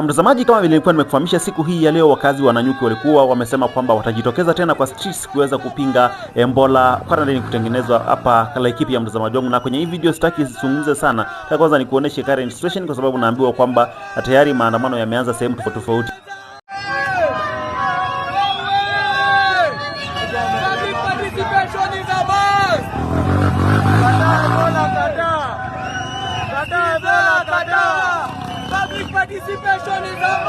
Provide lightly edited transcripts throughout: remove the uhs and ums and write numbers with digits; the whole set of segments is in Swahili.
Mtazamaji, kama vile nilikuwa nimekufahamisha, siku hii ya leo wakazi wa Nanyuki walikuwa wamesema kwamba watajitokeza tena kwa streets kuweza kupinga Ebola quarantine kutengenezwa hapa Laikipia, mtazamaji wangu. Na kwenye hii video sitaki zungumze sana. Nataka kwanza nikuoneshe current situation kwa sababu naambiwa kwamba tayari maandamano yameanza sehemu tofauti tofauti. Participation is a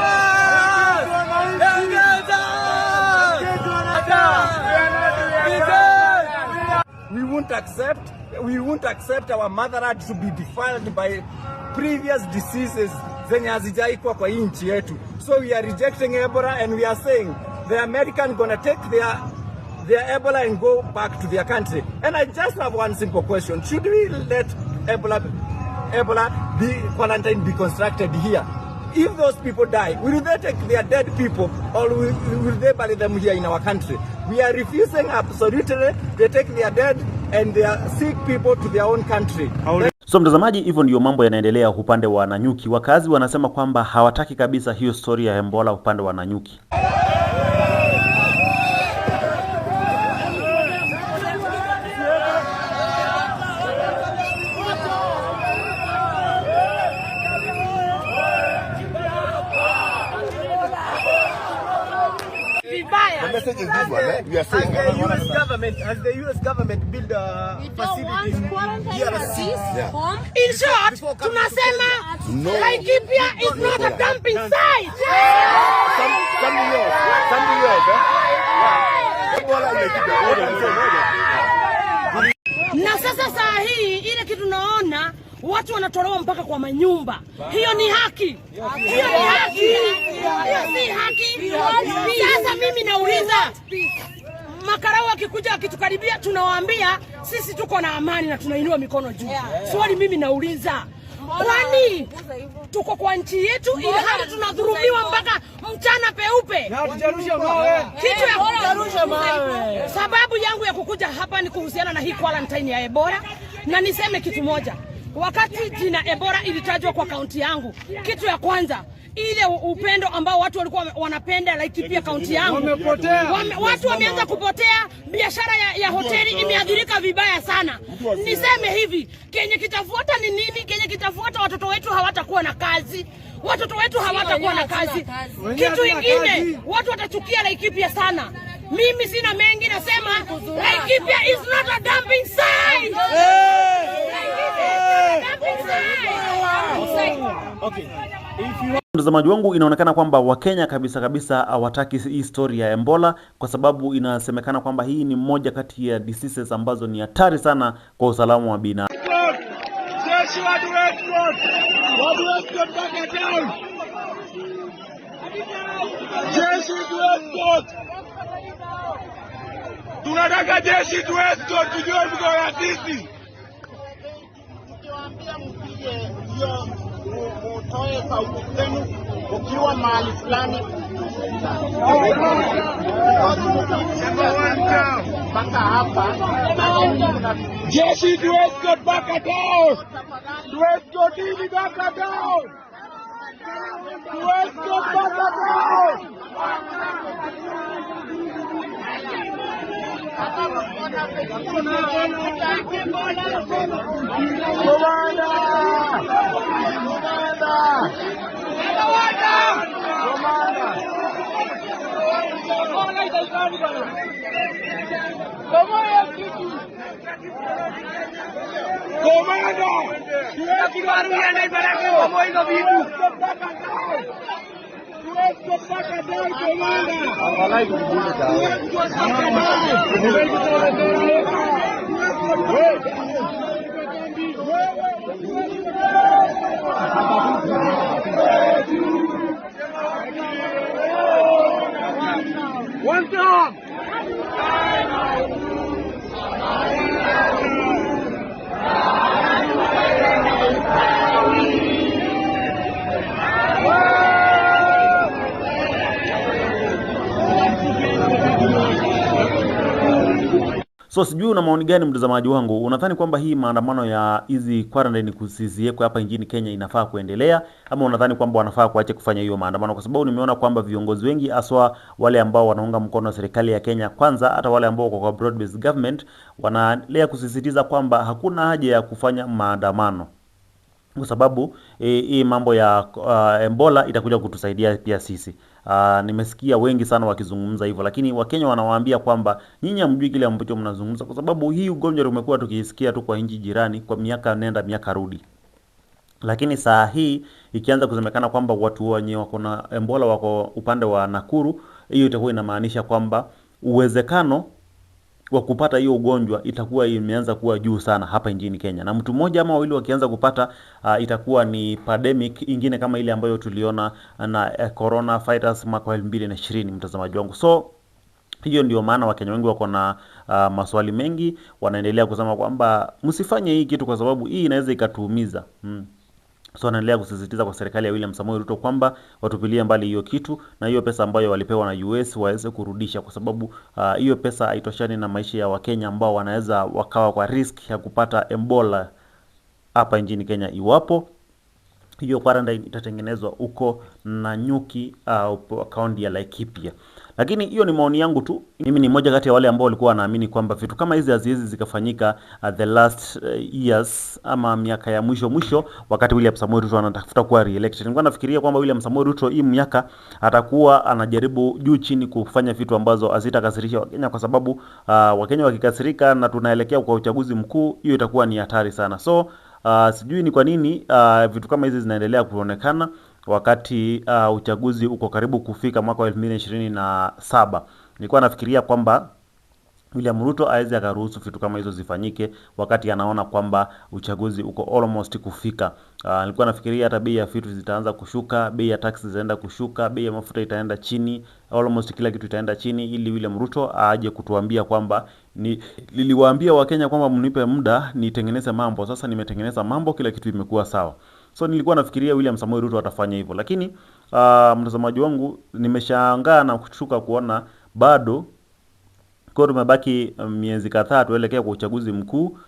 we won't accept our motherland to be defiled by previous diseases zenye hazijaikuwa kwa nchi yetu. So we are rejecting Ebola and we are saying the American gonna take their Ebola and go back to their country. And I just have one simple question. Should we let Ebola quarantine be constructed here? If those people die, will they take their dead people or will they bury them here in our country? We are refusing absolutely. They take their dead and their sick people to their own country. So mtazamaji, hivyo ndio mambo yanaendelea upande wa Nanyuki. Wakazi wanasema kwamba hawataki kabisa hiyo story ya Ebola upande wa Nanyuki. The message is this one, we are saying as the US government build a facility in DRC. In short, tunasema Laikipia is not a dumping site. Na sasa saa hii ile kitu naona watu wanatolewa mpaka kwa manyumba. Hiyo ni haki. Hiyo ni haki. Hiyo si haki. Sasa mimi nauliza, makarau akikuja akitukaribia tunawaambia sisi tuko na amani na tunainua mikono juu. Swali mimi nauliza, kwani tuko kwa nchi yetu ili hata tunadhulumiwa mpaka mchana peupe? Kitu ya kujarusha mawe. Sababu yangu ya kukuja hapa ni kuhusiana na hii quarantine ya Ebola, na niseme kitu moja. Wakati jina Ebola ilitajwa kwa kaunti yangu, kitu ya kwanza ile upendo ambao watu walikuwa wanapenda Laikipia kaunti yangu, watu wameanza kupotea. Biashara ya hoteli imeathirika vibaya sana. Niseme hivi, kenye kitafuata ni nini? Kenye kitafuata, watoto wetu hawatakuwa na kazi. Watoto wetu hawatakuwa na kazi. Kitu kingine, watu watachukia Laikipia sana. Mimi sina mengi, nasema Laikipia is not a dumping site. Okay. Mtazamaji wangu, inaonekana kwamba Wakenya kabisa hawataki hii story ya Ebola kwa sababu inasemekana kwamba hii ni moja kati ya diseases ambazo ni hatari sana kwa usalama wa binadamu. Tunataka jeshi tu escort tujue mko na sisi. Nikiwaambia mpige hiyo utoe sauti zenu ukiwa mahali fulani. Mpaka hapa jeshi tu escort mpaka down. Tu escort hivi mpaka down. Tu escort mpaka down. One time. So sijui una maoni gani mtazamaji wangu? Unadhani kwamba hii maandamano ya hizi quarantine kusiziekwe hapa nchini Kenya inafaa kuendelea, ama unadhani kwamba wanafaa kuacha kufanya hiyo maandamano? Kwa sababu nimeona kwamba viongozi wengi aswa wale ambao wanaunga mkono serikali ya Kenya Kwanza, hata wale ambao wako kwa broad based government, wanaendelea kusisitiza kwamba hakuna haja ya kufanya maandamano kwa sababu hii mambo ya Ebola itakuja kutusaidia pia sisi. Nimesikia wengi sana wakizungumza hivyo, lakini Wakenya wanawaambia kwamba nyinyi hamjui kile ambacho mnazungumza, kwa sababu hii ugonjwa umekuwa tukisikia tu kwa nchi jirani kwa miaka nenda miaka rudi. Lakini saa hii ikianza kusemekana kwamba watu wenye wako na Ebola wako upande wa Nakuru, hiyo itakuwa inamaanisha kwamba uwezekano wa kupata hiyo ugonjwa itakuwa imeanza kuwa juu sana hapa nchini Kenya, na mtu mmoja ama wawili wakianza kupata itakuwa ni pandemic ingine kama ile ambayo tuliona na corona virus mwaka 2020 mtazamaji wangu. So hiyo ndio maana Wakenya wengi wako na maswali mengi, wanaendelea kusema kwamba msifanye hii kitu kwa sababu hii inaweza ikatuumiza. So anaendelea kusisitiza kwa serikali ya William Samoei Ruto kwamba watupilie mbali hiyo kitu, na hiyo pesa ambayo walipewa na US waweze kurudisha, kwa sababu hiyo pesa haitoshani na maisha ya Wakenya ambao wanaweza wakawa kwa risk ya kupata Ebola hapa nchini Kenya iwapo hiyo quarantine itatengenezwa huko Nanyuki kaunti ya Laikipia. Lakini hiyo ni maoni yangu tu. Mimi ni mmoja kati ya wale ambao walikuwa wanaamini kwamba vitu kama hizi haziwezi zikafanyika the last years ama miaka ya mwisho wakati William Samoei Ruto anatafuta kuwa re-elected. Nilikuwa nafikiria kwamba William Samoei Ruto hii miaka atakuwa anajaribu juu chini kufanya vitu ambazo hazitakasirisha Wakenya, kwa sababu Wakenya wakikasirika na tunaelekea kwa uchaguzi mkuu, hiyo itakuwa ni hatari sana. So sijui ni kwa nini vitu kama hizi zinaendelea kuonekana wakati uchaguzi uko karibu kufika mwaka wa 2027. Nilikuwa nafikiria kwamba William Ruto aweze akaruhusu vitu kama hizo zifanyike wakati anaona kwamba uchaguzi uko almost kufika. Nilikuwa nafikiria hata bei ya vitu zitaanza kushuka, bei ya taxes zitaenda kushuka, bei ya mafuta itaenda chini, almost kila kitu itaenda chini, ili William Ruto aje kutuambia kwamba niliwaambia Wakenya kwamba mnipe muda nitengeneze mambo, sasa nimetengeneza mambo, kila kitu imekuwa sawa. So nilikuwa nafikiria William Samoei Ruto atafanya hivyo, lakini mtazamaji wangu, nimeshangaa na kushuka kuona bado kwa tumebaki miezi kadhaa tuelekea kwa uchaguzi mkuu.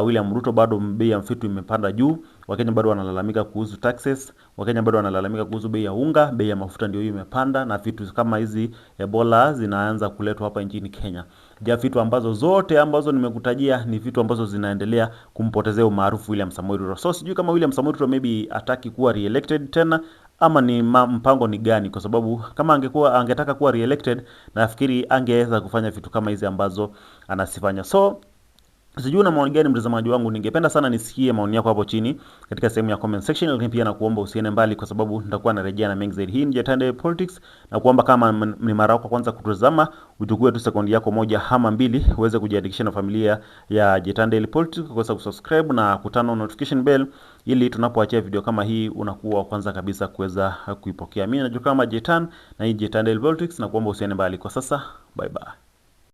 William Ruto bado bei ya vitu imepanda juu. Wakenya bado wanalalamika kuhusu taxes. Wakenya bado wanalalamika kuhusu bei ya unga, bei ya mafuta ndio imepanda, na vitu kama hizi Ebola zinaanza kuletwa hapa nchini Kenya. Vitu ambazo zote ambazo nimekutajia ni vitu ambazo zinaendelea kumpotezea umaarufu William Samoei Ruto. So sijui kama William Samoei Ruto maybe ataki kuwa re-elected tena ama ni mpango ni gani, kwa sababu kama angetaka kuwa re-elected, nafikiri angeweza kufanya vitu kama hizi ambazo anasifanya. So sijui na maoni gani mtazamaji wangu, ningependa sana nisikie maoni yako hapo chini katika sehemu ya comment section, lakini pia nakuomba usiende mbali kwa sababu nitakuwa narejea na mengi zaidi. Hii ni Jetande Politics, na kuomba kama ni mara yako kwanza kutazama, uchukue tu sekondi yako moja ama mbili uweze kujiandikisha na familia ya Jetande Politics, kwa kusubscribe na kutana notification bell, ili tunapoachia video kama hii unakuwa kwanza kabisa kuweza kuipokea. Mimi najulikana kama Jetan na hii Jetande Politics, na kuomba usiende mbali kwa sasa. Bye bye.